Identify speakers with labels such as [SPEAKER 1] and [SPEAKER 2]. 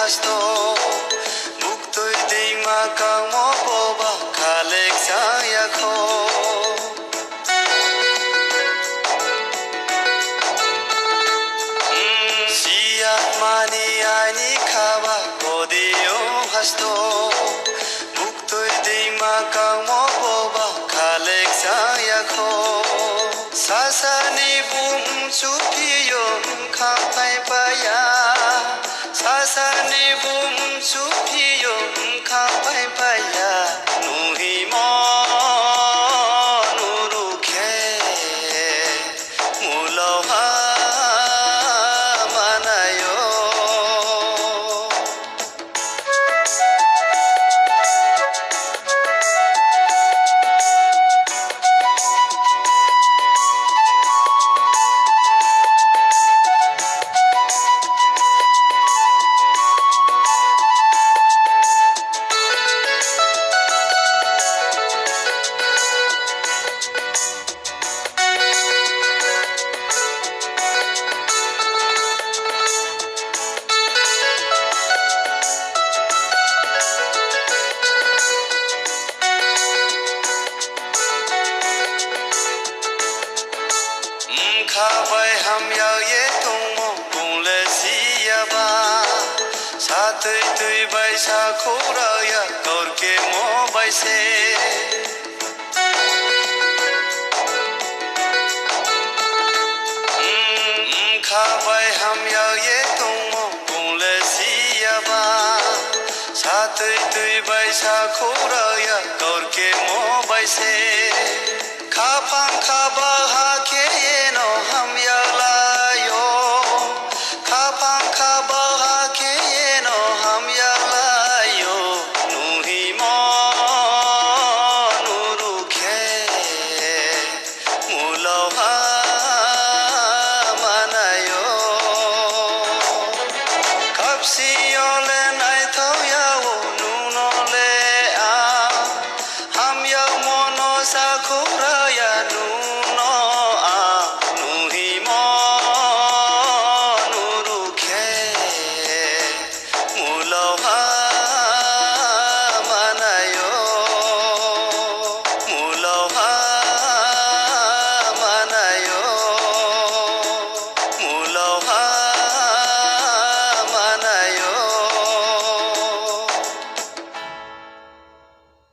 [SPEAKER 1] hasto muktoi deima kamo boba kalek saya kho siya mani ani khaba kodio hasto muktoi deima kamo boba kalek saya kho sasani bum chupiyo khampai paya sasani bum chupiyo khampai paya nuhi mo nurukhe muloha manayo khabai ham yau ye tung mo bung le si ya ba sa tui tui bai sa kho ra ya kaur ke mo bai se khabai ham yau ye tung mo bung le si ya ba sa tui tui bai sa kho ra ya kaur ke mo bai se kha phang kha ba ha ke no